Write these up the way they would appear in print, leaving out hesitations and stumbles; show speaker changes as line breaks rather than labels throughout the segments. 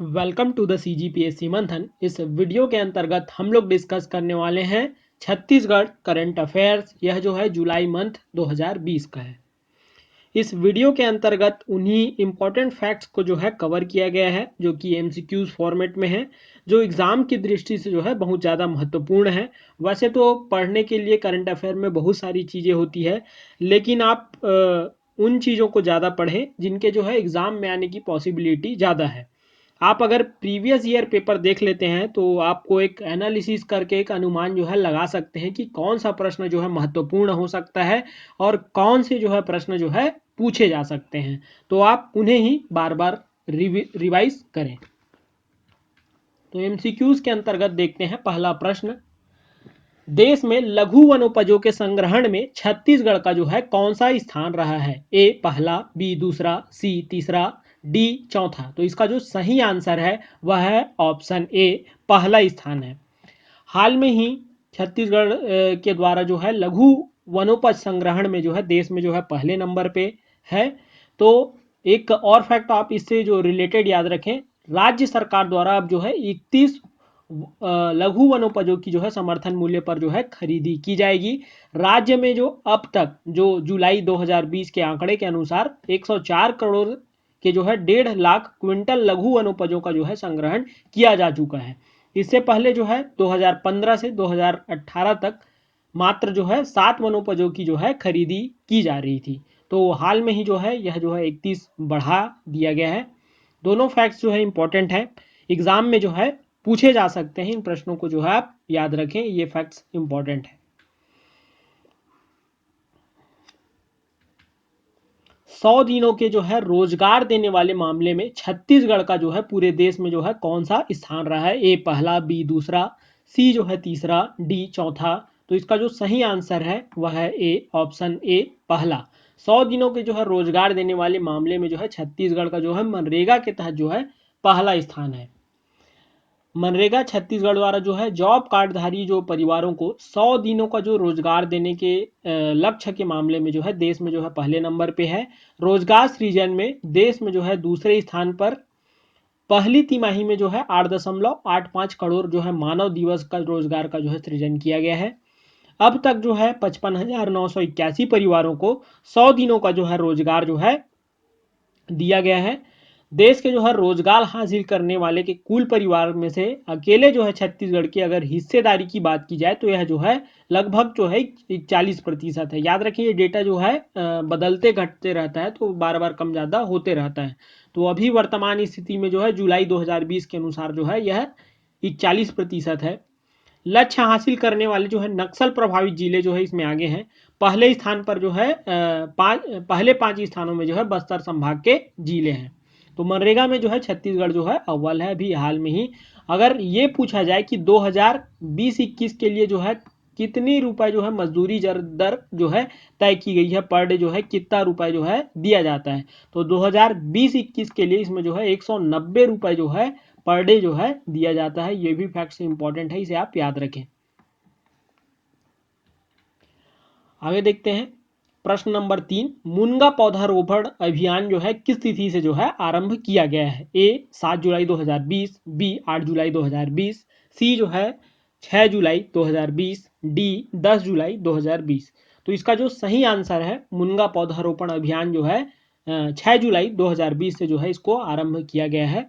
Welcome to the CGPSC मंथन। इस video के अंतर्गत हम लोग डिस्कस करने वाले हैं छत्तीसगढ़ करंट अफेयर्स। यह जो है जुलाई मंथ 2020 का है। इस वीडियो के अंतर्गत उन्हीं इम्पोर्टेंट फैक्ट्स को जो है कवर किया गया है जो कि MCQs फॉर्मेट में है, जो एग्ज़ाम की दृष्टि से जो है बहुत ज़्यादा महत्वपूर्ण है। वैसे तो पढ़ने के लिए करंट अफेयर में बहुत सारी चीज़ें होती है, लेकिन आप उन चीज़ों को ज़्यादा पढ़ें जिनके जो है एग्ज़ाम में आने की पॉसिबिलिटी ज़्यादा है। आप अगर प्रीवियस ईयर पेपर देख लेते हैं तो आपको एक एनालिसिस करके एक अनुमान जो है लगा सकते हैं कि कौन सा प्रश्न जो है महत्वपूर्ण हो सकता है और कौन से जो है प्रश्न जो है पूछे जा सकते हैं। तो आप उन्हें ही बार बार रिवाइज करें। तो MCQs के अंतर्गत देखते हैं पहला प्रश्न, देश में लघु वनोपजों के संग्रहण में छत्तीसगढ़ का जो है कौन सा स्थान रहा है? ए पहला, बी दूसरा, सी तीसरा, डी चौथा। तो इसका जो सही आंसर है वह है ऑप्शन ए, पहला स्थान है। हाल में ही छत्तीसगढ़ के द्वारा जो है लघु वनोपज संग्रहण में जो है देश में जो है पहले नंबर पे है। तो एक और फैक्ट आप इससे जो रिलेटेड याद रखें, राज्य सरकार द्वारा अब जो है 31 लघु वनोपजों की जो है समर्थन मूल्य पर जो है खरीदी की जाएगी। राज्य में जो अब तक जो जुलाई 2020 के आंकड़े के अनुसार 104 करोड़ के जो है 1.5 लाख क्विंटल लघु वनोपजों का जो है संग्रहण किया जा चुका है। इससे पहले जो है 2015 से 2018 तक मात्र जो है 7 वनोपजों की जो है खरीदी की जा रही थी। तो हाल में ही जो है यह जो है 31 बढ़ा दिया गया है। दोनों फैक्ट्स जो है इंपॉर्टेंट है, एग्जाम में जो है पूछे जा सकते हैं। इन प्रश्नों को जो है आप याद रखें, ये फैक्ट्स इंपॉर्टेंट है। 100 दिनों के जो है रोजगार देने वाले मामले में छत्तीसगढ़ का जो है पूरे देश में जो है कौन सा स्थान रहा है? ए पहला, बी दूसरा, सी जो है तीसरा, डी चौथा। तो इसका जो सही आंसर है वह है ए, ऑप्शन ए पहला। 100 दिनों के जो है रोजगार देने वाले मामले में जो है छत्तीसगढ़ का जो है मनरेगा के तहत जो है पहला स्थान है। मनरेगा छत्तीसगढ़ द्वारा जो है जॉब कार्डधारी जो परिवारों को 100 दिनों का जो रोजगार देने के लक्ष्य के मामले में जो है देश में जो है पहले नंबर पे है। रोजगार सृजन में देश में जो है दूसरे स्थान पर पहली तिमाही में जो है 8.85 करोड़ जो है मानव दिवस का रोजगार का जो है सृजन किया गया है। अब तक जो है 55,981 परिवारों को 100 दिनों का जो है रोजगार जो है दिया गया है। देश के जो है रोजगार हासिल करने वाले के कुल परिवार में से अकेले जो है छत्तीसगढ़ की अगर हिस्सेदारी की बात की जाए तो यह जो है लगभग जो है 40% है। याद रखिए ये डेटा जो है बदलते घटते रहता है, तो बार बार कम ज़्यादा होते रहता है। तो अभी वर्तमान स्थिति में जो है जुलाई 2020 के अनुसार जो है यह 41% है। लक्ष्य हासिल करने वाले जो है नक्सल प्रभावित जिले जो है इसमें आगे हैं। पहले स्थान पर जो है पहले 5 स्थानों में जो है बस्तर संभाग के जिले हैं। तो मनरेगा में जो है छत्तीसगढ़ जो है अव्वल है अभी हाल में ही। अगर ये पूछा जाए कि 2020-21 के लिए जो है कितनी रुपए जो है मजदूरी दर जो है तय की गई है, पर डे जो है कितना रुपए जो है दिया जाता है, तो 2020-21 के लिए इसमें जो है 190 रुपए जो है पर डे जो है दिया जाता है। ये भी फैक्ट इंपॉर्टेंट है, इसे आप याद रखें। आगे देखते हैं प्रश्न नंबर 3, मुनगा पौधारोपण अभियान जो है किस तिथि से जो है आरंभ किया गया है? ए 7 जुलाई 2020, बी 8 जुलाई 2020, सी जो है 6 जुलाई 2020, डी 10 जुलाई 2020। तो इसका जो सही आंसर है मुनगा पौधारोपण अभियान जो है 6 जुलाई 2020 से जो है इसको आरंभ किया गया है।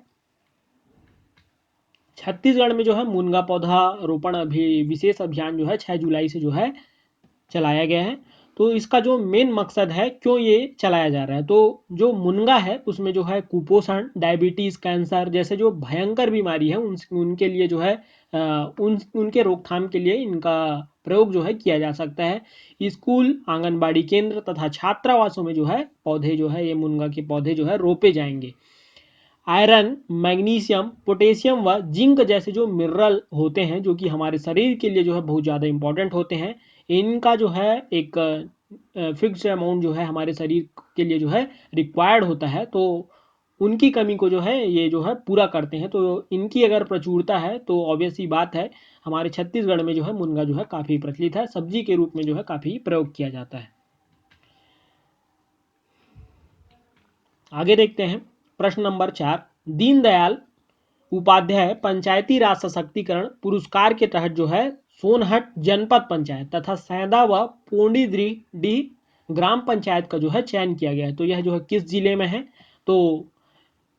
छत्तीसगढ़ में जो है मुनगा पौधा रोपण विशेष अभियान जो है 6 जुलाई से जो है चलाया गया है। तो इसका जो मेन मकसद है क्यों ये चलाया जा रहा है, तो जो मुनगा है उसमें जो है कुपोषण, डायबिटीज, कैंसर जैसे जो भयंकर बीमारी है उनके लिए जो है उनके रोकथाम के लिए इनका प्रयोग जो है किया जा सकता है। स्कूल, आंगनबाड़ी केंद्र तथा छात्रावासों में जो है पौधे जो है ये मुनगा के पौधे जो है रोपे जाएंगे। आयरन, मैग्नीशियम, पोटेशियम व जिंक जैसे जो मिनरल होते हैं जो कि हमारे शरीर के लिए जो है बहुत ज़्यादा इंपॉर्टेंट होते हैं, इनका जो है एक फिक्स्ड अमाउंट जो है हमारे शरीर के लिए जो है रिक्वायर्ड होता है। तो उनकी कमी को जो है ये जो है पूरा करते हैं। तो इनकी अगर प्रचुरता है तो ऑब्वियस ही बात है हमारे छत्तीसगढ़ में जो है मुनगा जो है काफ़ी प्रचलित है, सब्जी के रूप में जो है काफ़ी प्रयोग किया जाता है। आगे देखते हैं प्रश्न नंबर 4, दीनदयाल उपाध्याय पंचायती राज सशक्तिकरण पुरस्कार के तहत जो है सोनहट जनपद पंचायत तथा सैदा व पोंडीडी ग्राम पंचायत का जो है चयन किया गया है। तो यह जो है किस जिले में है, तो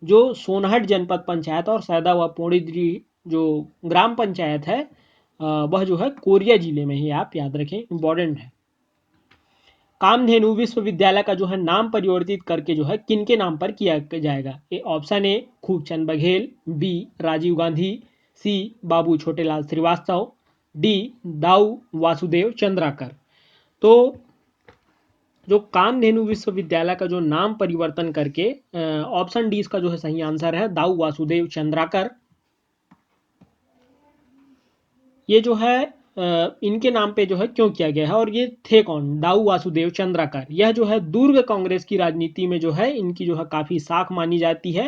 जो सोनहट जनपद पंचायत और सैदा व पोंडीडी जो ग्राम पंचायत है वह जो है कोरिया जिले में ही, आप याद रखें, इंपॉर्टेंट है। कामधेनु विश्वविद्यालय का जो है नाम परिवर्तित करके जो है किनके नाम पर किया जाएगा? Option a Khubchand Baghel, b Rajiv Gandhi, c Babu Chhotelal Shrivastava, d Dau Vasudev Chandrakar. तो जो कामधेनु विश्वविद्यालय का जो नाम परिवर्तन करके ऑप्शन डी इसका जो है सही आंसर है, दाऊ वासुदेव चंद्राकर। ये जो है इनके नाम पे जो है क्यों किया गया है और ये थे कौन? दाऊ वासुदेव चंद्राकर। यह जो है दुर्ग कांग्रेस की राजनीति में जो है इनकी जो है काफ़ी साख मानी जाती है।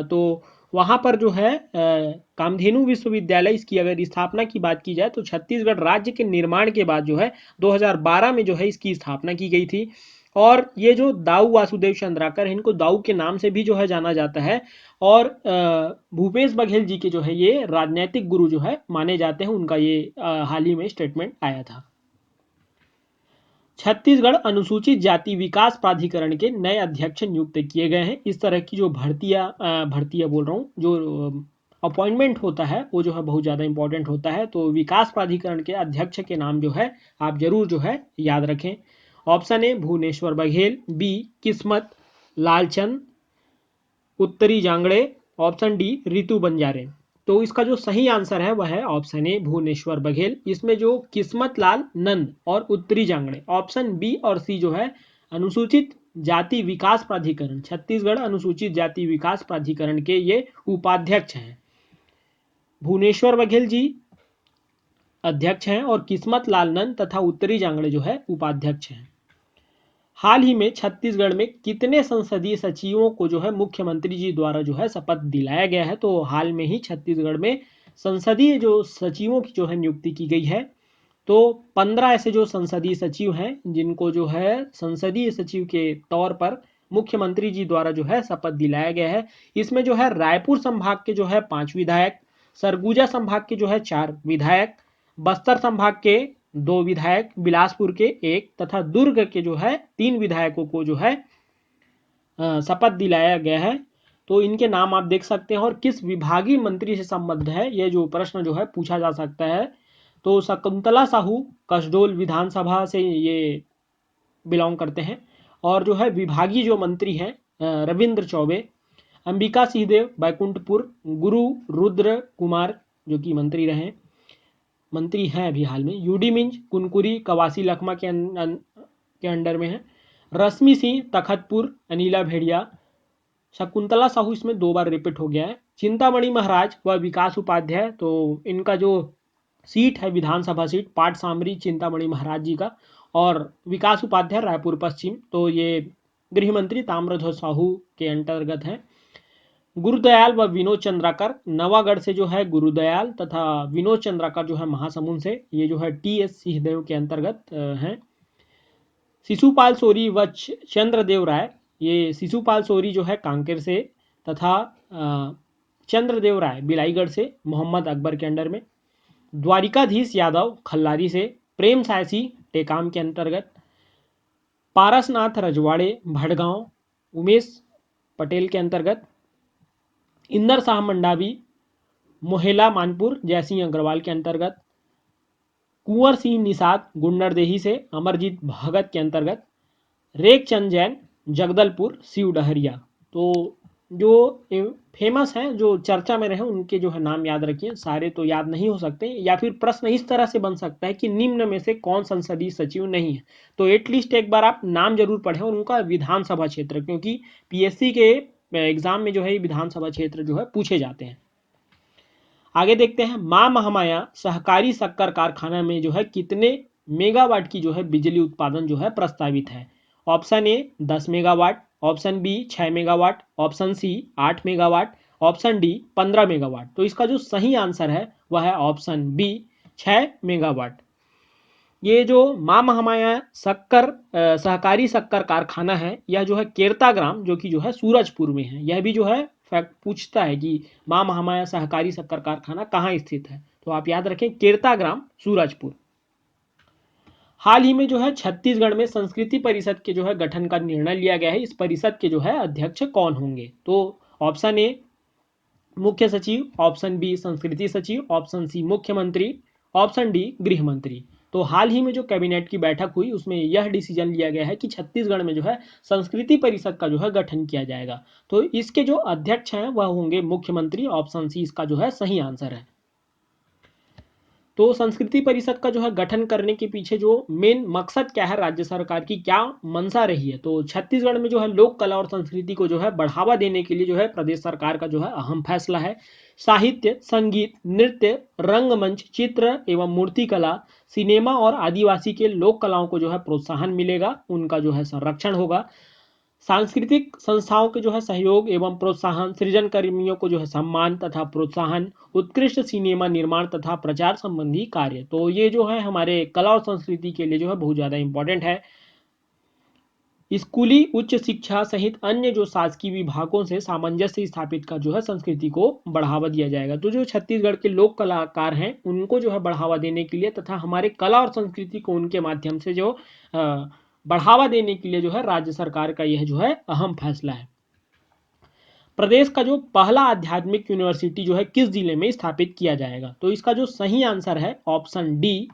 तो वहाँ पर जो है कामधेनु विश्वविद्यालय, इसकी अगर स्थापना की बात की जाए तो छत्तीसगढ़ राज्य के निर्माण के बाद जो है 2012 में जो है इसकी स्थापना की गई थी। और ये जो दाऊ वासुदेव चंद्राकर, इनको दाऊ के नाम से भी जो है जाना जाता है। और भूपेश बघेल जी के जो है ये राजनीतिक गुरु जो है माने जाते हैं। उनका ये हाल ही में स्टेटमेंट आया था। छत्तीसगढ़ अनुसूचित जाति विकास प्राधिकरण के नए अध्यक्ष नियुक्त किए गए हैं। इस तरह की जो भर्तियां बोल रहा हूँ, जो अपॉइंटमेंट होता है वो जो है बहुत ज़्यादा इंपॉर्टेंट होता है। तो विकास प्राधिकरण के अध्यक्ष के नाम जो है आप जरूर जो है याद रखें। Option A Bhuvneshwar Baghel, B Kismat Lalchand Uttari Jangde, option D Ritu Banjare. तो इसका जो सही आंसर है वह है ऑप्शन ए भुवनेश्वर बघेल। इसमें जो किस्मत लाल नंद और उत्तरी जांगड़े, ऑप्शन बी और सी जो है अनुसूचित जाति विकास प्राधिकरण, छत्तीसगढ़ अनुसूचित जाति विकास प्राधिकरण के ये उपाध्यक्ष हैं। भुवनेश्वर बघेल जी अध्यक्ष हैं और किस्मत लाल नंद तथा उत्तरी जांगड़े जो है उपाध्यक्ष हैं। हाल ही में छत्तीसगढ़ में कितने संसदीय सचिवों को जो है मुख्यमंत्री जी द्वारा जो है शपथ दिलाया गया है? तो हाल में ही छत्तीसगढ़ में संसदीय जो सचिवों की जो है नियुक्ति की गई है। तो 15 ऐसे जो संसदीय सचिव हैं जिनको जो है संसदीय सचिव के तौर पर मुख्यमंत्री जी द्वारा जो है शपथ दिलाया गया है। इसमें जो है रायपुर संभाग के जो है 5 विधायक, सरगुजा संभाग के जो है 4 विधायक, बस्तर संभाग के 2 विधायक, बिलासपुर के 1 तथा दुर्ग के जो है 3 विधायकों को जो है शपथ दिलाया गया है। तो इनके नाम आप देख सकते हैं। और किस विभागीय मंत्री से संबद्ध है, ये जो प्रश्न जो है पूछा जा सकता है। तो शकुंतला साहू कसडोल विधानसभा से ये बिलोंग करते हैं। और जो है विभागीय जो मंत्री हैं रविंद्र चौबे, अंबिका सिंहदेव बैकुंठपुर, गुरु रुद्र कुमार जो कि मंत्री हैं अभी हाल में, यूडी मिंज कुनकुरी कवासी लखमा के अंडर में है, रश्मि सिंह तखतपुर, अनिला भेड़िया, शकुंतला साहू इसमें 2 बार रिपीट हो गया है, चिंतामणि महाराज व विकास उपाध्याय। तो इनका जो सीट है विधानसभा सीट पाट सामरी चिंतामणि महाराज जी का, और विकास उपाध्याय रायपुर पश्चिम। तो ये गृह मंत्री ताम्रध्वज साहू के अंतर्गत है। गुरुदयाल व विनोद चंद्राकर नवागढ़ से जो है गुरुदयाल तथा विनोद चंद्राकर जो है महासमुंद से, ये जो है टीएस सिंहदेव के अंतर्गत हैं। शिशुपाल सोरी व चंद्रदेव राय, ये शिशुपाल सोरी जो है कांकेर से तथा चंद्रदेव राय बिलाईगढ़ से मोहम्मद अकबर के अंडर में। द्वारिकाधीश यादव खल्लारी से, प्रेम सायसी टेकाम के अंतर्गत, पारसनाथ रजवाड़े भड़गांव उमेश पटेल के अंतर्गत, इंदर शाह मंडावी मोहेला मानपुर जयसिंह अग्रवाल के अंतर्गत, कुंवर सिंह निषाद गुंडरदेही से अमरजीत भगत के अंतर्गत, रेखचंद जैन जगदलपुर शिव डहरिया। तो जो फेमस हैं जो चर्चा में रहे उनके जो है नाम याद रखिए। सारे तो याद नहीं हो सकते, या फिर प्रश्न इस तरह से बन सकता है कि निम्न में से कौन संसदीय सचिव नहीं है। तो एटलीस्ट एक बार आप नाम जरूर पढ़ें और उनका विधानसभा क्षेत्र, क्योंकि पीएससी के एग्जाम में जो है विधानसभा क्षेत्र जो है पूछे जाते हैं। आगे देखते हैं, मां महामाया सहकारी शक्कर कारखाना में जो है कितने मेगावाट की जो है बिजली उत्पादन जो है प्रस्तावित है? Option A 10 megawatt, option B 6 megawatt, option C 8 megawatt, option D 15 megawatt. तो इसका जो सही आंसर है वह है ऑप्शन बी 6 मेगावाट। ये जो मां महामाया सहकारी शक्कर कारखाना है, यह जो है केरता ग्राम जो कि जो है सूरजपुर में है, यह भी जो है फैक्ट पूछता है कि मां महामाया सहकारी शक्कर कारखाना कहाँ स्थित है, तो आप याद रखें केरता ग्राम, सूरजपुर। हाल ही में जो है छत्तीसगढ़ में संस्कृति परिषद के जो है गठन का निर्णय लिया गया है। इस परिषद के जो है अध्यक्ष कौन होंगे, तो ऑप्शन ए मुख्य सचिव, ऑप्शन बी संस्कृति सचिव, ऑप्शन सी मुख्यमंत्री, ऑप्शन डी गृह मंत्री। तो हाल ही में जो कैबिनेट की बैठक हुई उसमें यह डिसीजन लिया गया है कि छत्तीसगढ़ में जो है संस्कृति परिषद का जो है गठन किया जाएगा। तो इसके जो अध्यक्ष हैं वह होंगे मुख्यमंत्री। ऑप्शन सी इसका जो है सही आंसर है। तो संस्कृति परिषद का जो है गठन करने के पीछे जो मेन मकसद क्या है, राज्य सरकार की क्या मंशा रही है, तो छत्तीसगढ़ में जो है लोक कला और संस्कृति को जो है बढ़ावा देने के लिए जो है प्रदेश सरकार का जो है अहम फैसला है। साहित्य, संगीत, नृत्य, रंगमंच, चित्र एवं मूर्ति कला, सिनेमा और आदिवासी के लोक कलाओं को जो है प्रोत्साहन मिलेगा, उनका जो है संरक्षण होगा। सांस्कृतिक संस्थाओं के जो है सहयोग एवं प्रोत्साहन, सृजन कर्मियों को जो है सम्मान तथा प्रोत्साहन, उत्कृष्ट सिनेमा निर्माण तथा प्रचार संबंधी कार्य। तो ये जो है हमारे कला और संस्कृति के लिए जो है बहुत ज़्यादा इंपॉर्टेंट है। स्कूली उच्च शिक्षा सहित अन्य जो शासकीय विभागों से सामंजस्य स्थापित कर जो है संस्कृति को बढ़ावा दिया जाएगा। तो जो छत्तीसगढ़ के लोक कलाकार हैं उनको जो है बढ़ावा देने के लिए तथा हमारे कला और संस्कृति को उनके माध्यम से जो बढ़ावा देने के लिए जो है राज्य सरकार का यह जो है अहम फैसला है। प्रदेश का जो पहला आध्यात्मिक यूनिवर्सिटी जो है किस जिले में स्थापित किया जाएगा, तो इसका जो सही आंसर है ऑप्शन डी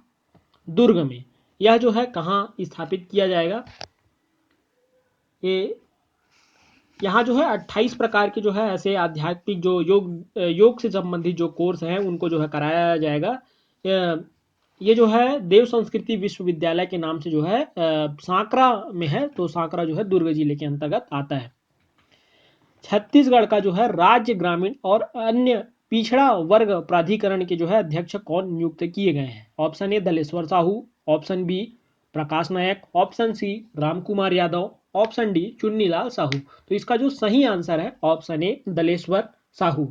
दुर्ग में। यह जो है कहाँ स्थापित किया जाएगा, ये यहाँ जो है 28 प्रकार के जो है ऐसे आध्यात्मिक जो योग से संबंधित जो कोर्स हैं उनको जो है कराया जाएगा। ये जो है देव संस्कृति विश्वविद्यालय के नाम से जो है सांकरा में है। तो सांकरा जो है दुर्ग जिले के अंतर्गत आता है। छत्तीसगढ़ का जो है राज्य ग्रामीण और अन्य पिछड़ा वर्ग प्राधिकरण के जो है अध्यक्ष कौन नियुक्त किए गए हैं। Option A Daleshwar Sahu, option B Prakash Nayak, option C Ramkumar Yadav, option D Chunnilal Sahu. तो इसका जो सही आंसर है ऑप्शन ए दलेश्वर साहू।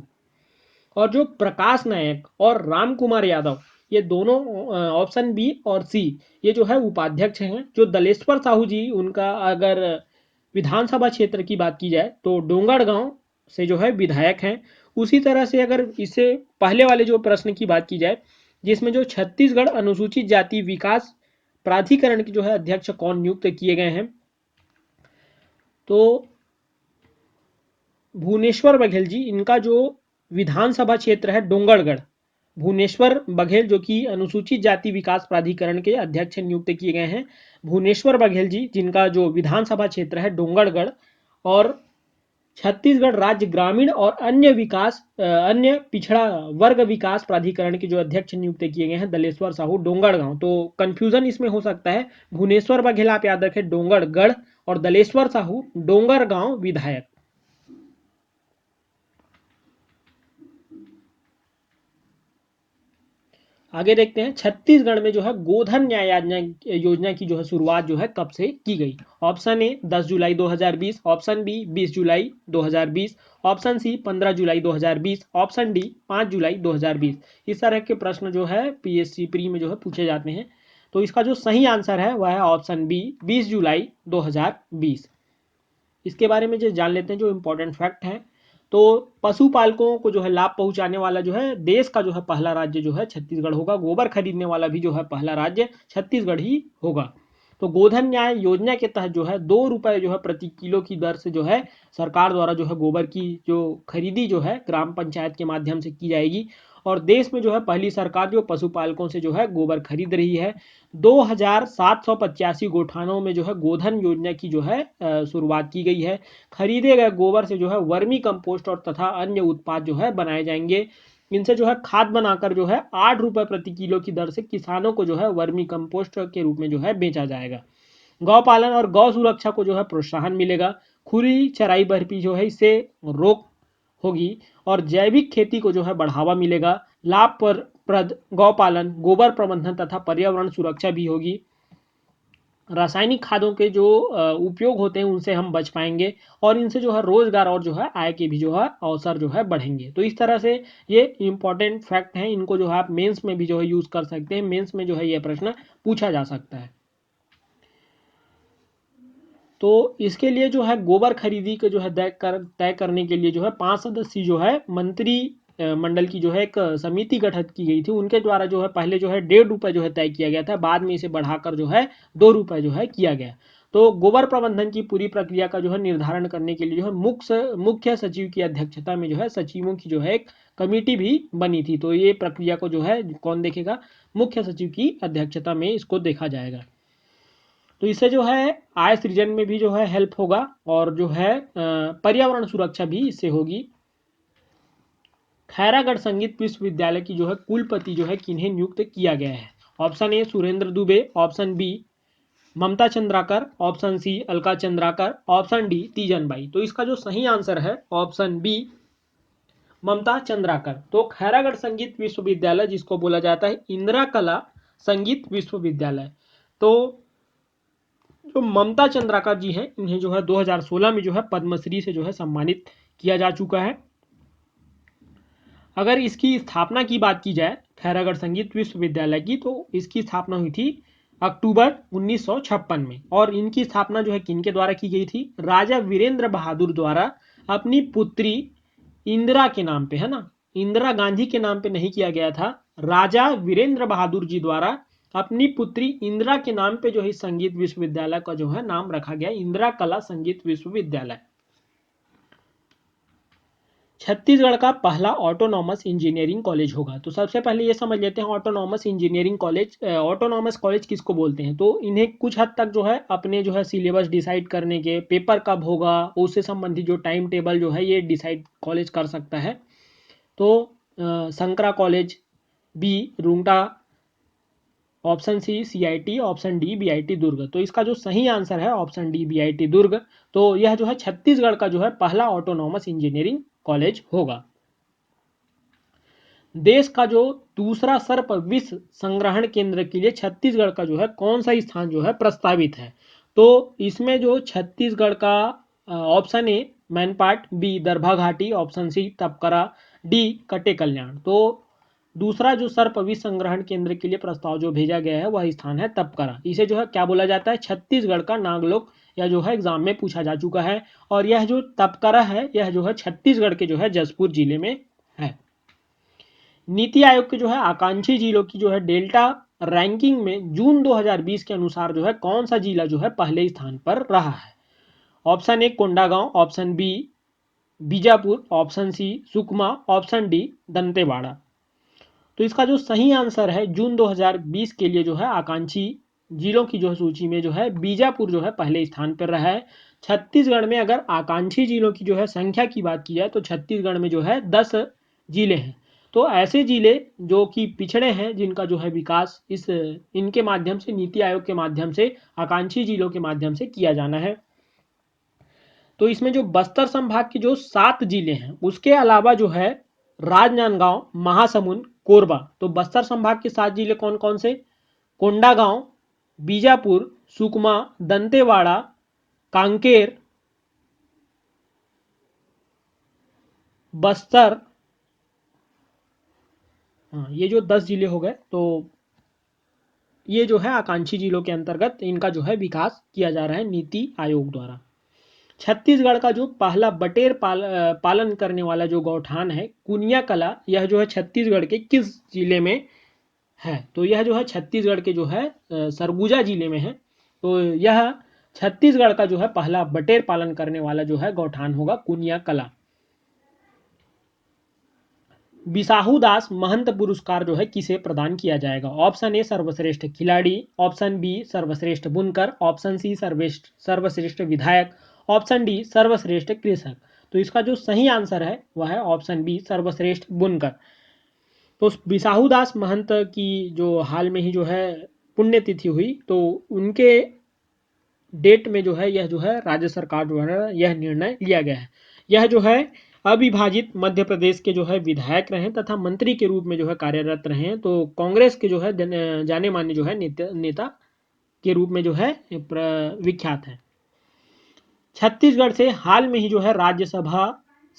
और जो प्रकाश नायक और रामकुमार यादव ये दोनों ऑप्शन बी और सी ये जो है उपाध्यक्ष हैं। जो दलेश्वर साहू जी उनका अगर विधानसभा क्षेत्र की बात की जाए तो डोंगरगांव से जो है विधायक हैं। उसी तरह से अगर इससे पहले वाले जो प्रश्न की बात की जाए जिसमें जो छत्तीसगढ़ अनुसूचित जाति विकास प्राधिकरण के जो है अध्यक्ष कौन नियुक्त किए गए हैं, तो भुवनेश्वर बघेल जी, इनका जो विधानसभा क्षेत्र है डोंगरगढ़, भुवनेश्वर बघेल जो कि अनुसूचित जाति विकास प्राधिकरण के अध्यक्ष नियुक्त किए गए हैं। भुवनेश्वर बघेल जी जिनका जो विधानसभा क्षेत्र है डोंगरगढ़, और छत्तीसगढ़ राज्य ग्रामीण और अन्य पिछड़ा वर्ग विकास प्राधिकरण के जो अध्यक्ष नियुक्त किए गए हैं दलेश्वर साहू डोंगरगांव। तो कंफ्यूजन इसमें हो सकता है, भुवनेश्वर बघेल आप याद रखें डोंगरगढ़ और दलेश्वर साहू डोंगरगांव विधायक। आगे देखते हैं छत्तीसगढ़ में जो है गोधन न्याय योजना की जो है शुरुआत जो है कब से की गई। ऑप्शन ए 10 जुलाई 2020, ऑप्शन बी 20 जुलाई 2020, ऑप्शन सी 15 जुलाई 2020, ऑप्शन डी 5 जुलाई 2020। इस तरह के प्रश्न जो है पीएससी प्री में जो है पूछे जाते हैं। तो इसका जो सही आंसर है वह है ऑप्शन बी 20 जुलाई 2020। इसके बारे में जो जान लेते हैं जो इंपॉर्टेंट फैक्ट है, तो पशुपालकों को जो है लाभ पहुंचाने वाला जो है देश का जो है पहला राज्य जो है छत्तीसगढ़ होगा। गोबर खरीदने वाला भी जो है पहला राज्य छत्तीसगढ़ ही होगा। तो गोधन न्याय योजना के तहत जो है 2 रुपये जो है प्रति किलो की दर से जो है सरकार द्वारा जो है गोबर की जो खरीदी जो है ग्राम पंचायत के माध्यम से की जाएगी। और देश में जो है पहली सरकार जो पशुपालकों से जो है गोबर खरीद रही है। 2785 गोठानों में जो है गोधन योजना की जो है शुरुआत की गई है। खरीदे गए गोबर से जो है वर्मी कंपोस्ट और तथा अन्य उत्पाद जो है बनाए जाएंगे। इनसे जो है खाद बनाकर जो है 8 रुपये प्रति किलो की दर से किसानों को जो है वर्मी कंपोस्ट के रूप में जो है बेचा जाएगा। गौ पालन और गौ सुरक्षा को जो है प्रोत्साहन मिलेगा। खुली चराई बर्फी जो है इससे रोक होगी और जैविक खेती को जो है बढ़ावा मिलेगा। लाभप्रद गौ पालन, गोबर प्रबंधन तथा पर्यावरण सुरक्षा भी होगी। रासायनिक खादों के जो उपयोग होते हैं उनसे हम बच पाएंगे और इनसे जो है रोजगार और जो है आय के भी जो है अवसर जो है बढ़ेंगे। तो इस तरह से ये इंपॉर्टेंट फैक्ट हैं, इनको जो है आप मेंस में भी जो है यूज कर सकते हैं। मेंस में जो है ये प्रश्न पूछा जा सकता है। तो इसके लिए जो है गोबर खरीदी के जो है तय करने के लिए जो है 5 सदस्यीय जो है मंत्री मंडल की जो है एक समिति गठित की गई थी। उनके द्वारा जो है पहले जो है 1.5 रुपये जो है तय किया गया था, बाद में इसे बढ़ाकर जो है 2 रुपये जो है किया गया। तो गोबर प्रबंधन की पूरी प्रक्रिया का जो है निर्धारण करने के लिए जो है मुख्य सचिव की अध्यक्षता में जो है सचिवों की जो है एक कमेटी भी बनी थी। तो ये प्रक्रिया को जो है कौन देखेगा, मुख्य सचिव की अध्यक्षता में इसको देखा जाएगा। तो इससे जो है आय सृजन में भी जो है हेल्प होगा और जो है पर्यावरण सुरक्षा भी इससे होगी। खैरागढ़ संगीत विश्वविद्यालय की जो है कुलपति जो है किन्हें नियुक्त किया गया है? Option A Surendra Dubey, option B Mamta Chandrakar, option C Alka Chandrakar, option D Teejan Bai. तो इसका जो सही आंसर है ऑप्शन बी ममता चंद्राकर। तो खैरागढ़ संगीत विश्वविद्यालय जिसको बोला जाता है इंदिरा कला संगीत विश्वविद्यालय, तो जो ममता चंद्राकर जी हैं इन्हें जो है 2016 में जो है पद्मश्री से जो है सम्मानित किया जा चुका है। अगर इसकी स्थापना की बात की जाए खैरागढ़ संगीत विश्वविद्यालय की, तो इसकी स्थापना हुई थी अक्टूबर 1956 में। और इनकी स्थापना जो है किनके द्वारा की गई थी? राजा वीरेंद्र बहादुर द्वारा अपनी पुत्री इंदिरा के नाम पे, है ना, इंदिरा गांधी के नाम पे नहीं किया गया था। राजा वीरेंद्र बहादुर जी द्वारा अपनी पुत्री इंदिरा के नाम पे जो है संगीत विश्वविद्यालय का जो है नाम रखा गया इंदिरा कला संगीत विश्वविद्यालय। छत्तीसगढ़ का पहला ऑटोनॉमस इंजीनियरिंग कॉलेज होगा। तो सबसे पहले ये समझ लेते हैं autonomous engineering college, autonomous college किसको बोलते हैं। तो इन्हें कुछ हद तक जो है अपने जो है सिलेबस डिसाइड करने के, पेपर कब होगा उससे संबंधित जो टाइम टेबल जो है ये डिसाइड कॉलेज कर सकता है। तो Shankara college, b Rungta, option c CIT, option d BIT Durg. तो इसका जो सही आंसर है ऑप्शन डी बीआईटी दुर्ग। तो यह जो है छत्तीसगढ़ का जो है पहला ऑटोनॉमस इंजीनियरिंग कॉलेज होगा। देश का जो दूसरा सर्प विष संग्रहण केंद्र के लिए छत्तीसगढ़ का जो है कौन सा स्थान जो है प्रस्तावित है? तो इसमें जो छत्तीसगढ़ का option A Mainpat, B Darbha Ghati, option C Tapkara, D कटे कल्याण। तो दूसरा जो सर्प विष संग्रहण केंद्र के लिए प्रस्ताव जो भेजा गया है वह स्थान है तपकरा। इसे जो है क्या बोला जाता है? छत्तीसगढ़ का नागलोक, यह जो है एग्जाम में पूछा जा चुका है। और यह जो तपकरा है यह जो है छत्तीसगढ़ के जो है जसपुर जिले में है। नीति आयोग के जो है आकांक्षी जिलों की जो है डेल्टा रैंकिंग में जून 2020 के अनुसार जो है कौन सा जिला जो है पहले स्थान पर रहा है? Option A Kondagaon, option B Bijapur, option C Sukma, option D Dantewada. तो इसका जो सही आंसर है जून 2020 के लिए जो है आकांक्षी जिलों की जो है सूची में जो है बीजापुर जो है पहले स्थान पर रहा है। छत्तीसगढ़ में अगर आकांक्षी जिलों की जो है संख्या की बात की जाए तो छत्तीसगढ़ में जो है 10 जिले हैं। तो ऐसे जिले जो कि पिछड़े हैं जिनका जो है विकास इनके माध्यम से, नीति आयोग के माध्यम से, आकांक्षी जिलों के माध्यम से किया जाना है। तो इसमें जो बस्तर संभाग के जो 7 जिले हैं उसके अलावा जो है राजनांदगांव, महासमुंद, कोरबा। तो बस्तर संभाग के 7 जिले कौन कौन से? कोंडागांव, बीजापुर, सुकमा, दंतेवाड़ा, कांकेर, बस्तर। हाँ, ये जो 10 जिले हो गए। तो ये जो है आकांक्षी जिलों के अंतर्गत इनका जो है विकास किया जा रहा है नीति आयोग द्वारा। छत्तीसगढ़ का जो पहला बटेर पालन करने वाला जो गौठान है कुनिया कला, यह जो है छत्तीसगढ़ के किस जिले में है? तो यह जो है छत्तीसगढ़ के जो है सरगुजा जिले में है। तो यह छत्तीसगढ़ का जो है पहला बटेर पालन करने वाला जो है गौठान होगा कुनिया कला। बिसाहू दास महंत पुरस्कार जो है किसे प्रदान किया जाएगा? ऑप्शन ए सर्वश्रेष्ठ खिलाड़ी, ऑप्शन बी सर्वश्रेष्ठ बुनकर, ऑप्शन सी सर्वश्रेष्ठ विधायक, ऑप्शन डी सर्वश्रेष्ठ कृषक। तो इसका जो सही आंसर है वह है ऑप्शन बी सर्वश्रेष्ठ बुनकर। तो बिसाहू दास महंत की जो हाल में ही जो है पुण्यतिथि हुई, तो उनके डेट में जो है यह जो है राज्य सरकार द्वारा यह निर्णय लिया गया है। यह जो है अविभाजित मध्य प्रदेश के जो है विधायक रहे तथा मंत्री के रूप में जो है कार्यरत रहे। तो कांग्रेस के जो है जाने माने जो है नेता के रूप में जो है विख्यात है। छत्तीसगढ़ से हाल में ही जो है राज्यसभा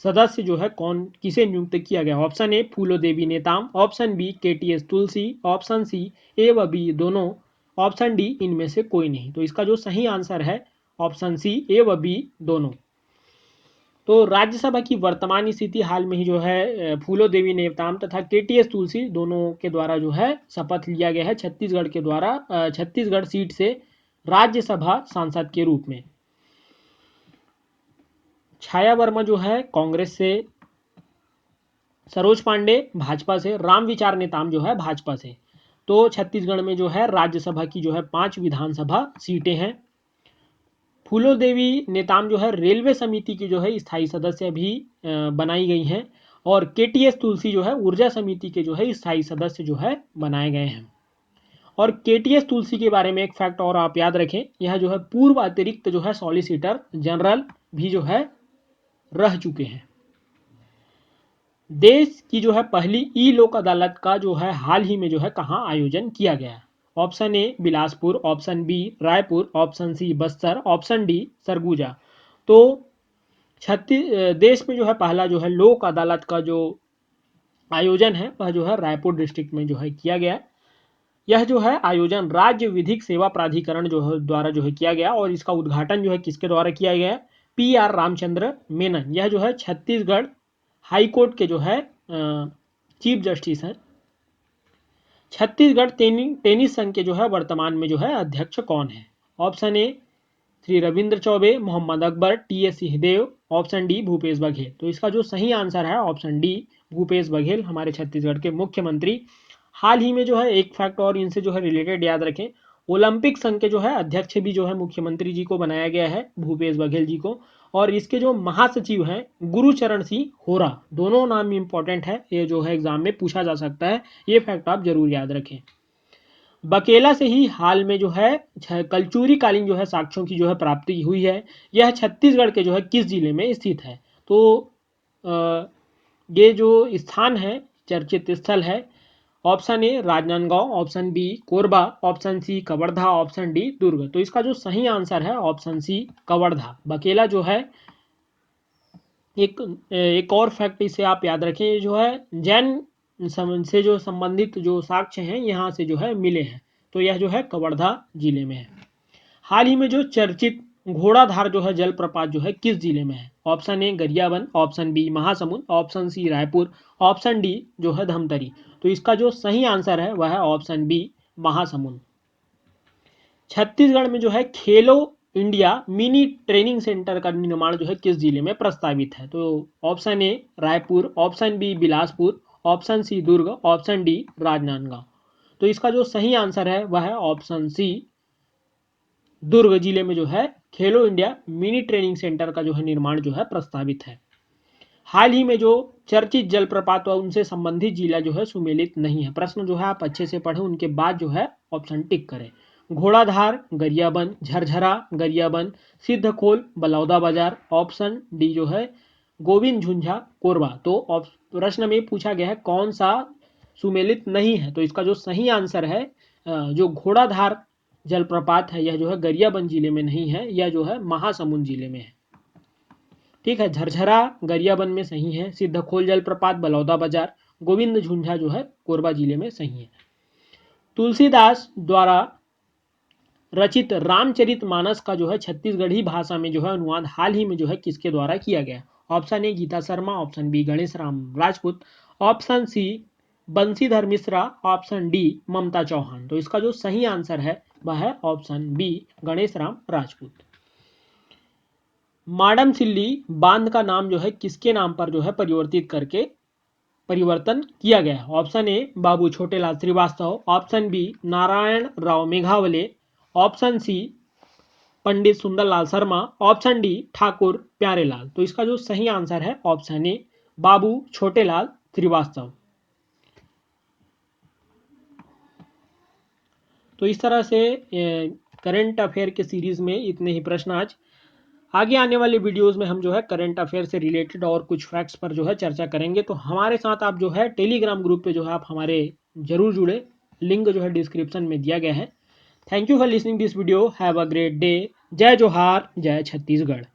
सदस्य जो है किसे नियुक्त किया गया? ऑप्शन ए फूलो देवी नेताम, ऑप्शन बी केटीएस तुलसी, ऑप्शन सी ए व बी दोनों, ऑप्शन डी इनमें से कोई नहीं। तो इसका जो सही आंसर है ऑप्शन सी ए व बी दोनों। तो राज्यसभा की वर्तमान स्थिति हाल में ही जो है फूलो देवी नेवताम तथा केटीएस तुलसी दोनों के द्वारा जो है शपथ लिया गया है छत्तीसगढ़ के द्वारा, छत्तीसगढ़ सीट से राज्यसभा सांसद के रूप में। छाया वर्मा जो है कांग्रेस से, सरोज पांडे भाजपा से, राम विचार नेताम जो है भाजपा से। तो छत्तीसगढ़ में जो है राज्यसभा की जो है 5 विधानसभा सीटें हैं। फूलो देवी नेताम जो है रेलवे समिति की जो है स्थायी सदस्य भी बनाई गई हैं, और केटीएस तुलसी जो है ऊर्जा समिति के जो है स्थायी सदस्य जो है बनाए गए हैं। और केटीएस तुलसी के बारे में एक फैक्ट और आप याद रखें, यह जो है पूर्व अतिरिक्त जो है सॉलिसिटर जनरल भी जो है रह चुके हैं। देश की जो है पहली ई लोक अदालत का जो है हाल ही में जो है कहाँ आयोजन किया गया? Option A Bilaspur, option B Raipur, option C Bastar, option D Surguja. तो देश में जो है पहला जो है लोक अदालत का जो आयोजन है वह जो है रायपुर डिस्ट्रिक्ट में जो है किया गया। यह जो है आयोजन राज्य विधिक सेवा प्राधिकरण जो है द्वारा जो है किया गया, और इसका उद्घाटन जो है किसके द्वारा किया गया? PR रामचंद्र मेनन। यह जो है छत्तीसगढ़ हाई कोर्ट के जो है चीफ जस्टिस हैं। छत्तीसगढ़ टेनिस संघ के जो है वर्तमान में जो है अध्यक्ष कौन है? Option A Shri Ravindra Choubey, Mohammad Akbar, TS Singhdeo, option D Bhupesh Baghel. तो इसका जो सही आंसर है ऑप्शन डी भूपेश बघेल, हमारे छत्तीसगढ़ के मुख्यमंत्री। हाल ही में जो है एक फैक्ट और इनसे जो है रिलेटेड याद रखें, ओलंपिक संघ के जो है अध्यक्ष भी जो है मुख्यमंत्री जी को बनाया गया है, भूपेश बघेल जी को। और इसके जो महासचिव हैं गुरुचरण सिंह होरा, दोनों नाम इंपॉर्टेंट है, ये जो है एग्जाम में पूछा जा सकता है, ये फैक्ट आप जरूर याद रखें। बकेला से ही हाल में जो है कलचुरी कालीन जो है साक्ष्यों की जो है प्राप्ति हुई है। यह छत्तीसगढ़ के जो है किस जिले में स्थित है? तो ये जो स्थान है चर्चित स्थल है, option a Rajnandgaon, option b Korba, option c Kawardha, option d Durg. तो इसका जो सही आंसर है ऑप्शन सी कवर्धा। बकेला जो है एक और फैक्ट इसे आप याद रखें, जो है जैन से जो संबंधित जो साक्ष्य हैं यहाँ से जो है मिले हैं। तो यह जो है कवर्धा जिले में है। हाल ही में जो चर्चित घोड़ाधार जो है जलप्रपात जो है किस जिले में है? Option A Gariyaband, option B Mahasamund, option C Raipur, option D जो है धमतरी। तो इसका जो सही आंसर है वह है ऑप्शन बी महासमुंद। छत्तीसगढ़ में जो है खेलो इंडिया मिनी ट्रेनिंग सेंटर का निर्माण जो है किस जिले में प्रस्तावित है? तो option A Raipur, option B Bilaspur, option C Durg, option D Rajnandgaon. तो इसका जो सही आंसर है वह है ऑप्शन सी दुर्ग जिले में जो है खेलो इंडिया मिनी ट्रेनिंग सेंटर का जो है निर्माण जो है प्रस्तावित है। हाल ही में जो चर्चित जलप्रपात व उनसे संबंधित जिला जो है सुमेलित नहीं है। प्रश्न जो है आप अच्छे से पढ़ें, उनके बाद जो है ऑप्शन टिक करें। घोड़ाधार, गरियाबंद, झरझरा, गरियाबंद, सिद्धखोल, बलौदाबाजार, ऑप्शन डी जो है गोविंद झुंझा, कोरबा। तो प्रश्न में पूछा गया है कौन सा सुमेलित नहीं है, तो इसका जो सही आंसर है जो घोड़ाधार जलप्रपात है यह जो है गरियाबंद जिले में नहीं है, यह जो है महासमुंद जिले में है। ठीक है, झरझरा गरियाबंद में सही है, सिद्धखोल जलप्रपात बलौदाबाजार, गोविंद झुंझा जो है कोरबा जिले में सही है। तुलसीदास द्वारा रचित रामचरितमानस का जो है छत्तीसगढ़ी भाषा में जो है अनुवाद हाल ही में जो है किसके द्वारा किया गया? Option a Geeta Sharma, option b Ganesh Ram Rajput, option c Banshidhar Mishra, option d Mamta Chauhan. तो इसका जो सही आंसर है वह है ऑप्शन बी गणेश राम राजपूत। माडम सिल्ली बांध का नाम जो है किसके नाम पर जो है परिवर्तन किया गया है? Option a Babu Chhotelal Shrivastava, option b Narayan Rao Meghawale, option c Pandit Sundarlal Sharma, option d Thakur Pyarelal. तो इसका जो सही आंसर है ऑप्शन ए बाबू छोटेलाल श्रीवास्तव। तो इस तरह से करंट अफेयर के सीरीज में इतने ही प्रश्न आज। आगे आने वाले वीडियोस में हम जो है करंट अफेयर से रिलेटेड और कुछ फैक्ट्स पर जो है चर्चा करेंगे। तो हमारे साथ आप जो है टेलीग्राम ग्रुप पे जो है आप हमारे जरूर जुड़े, लिंक जो है डिस्क्रिप्शन में दिया गया है। Thank you for listening this video, have a great day. जय जोहार, जय छत्तीसगढ़।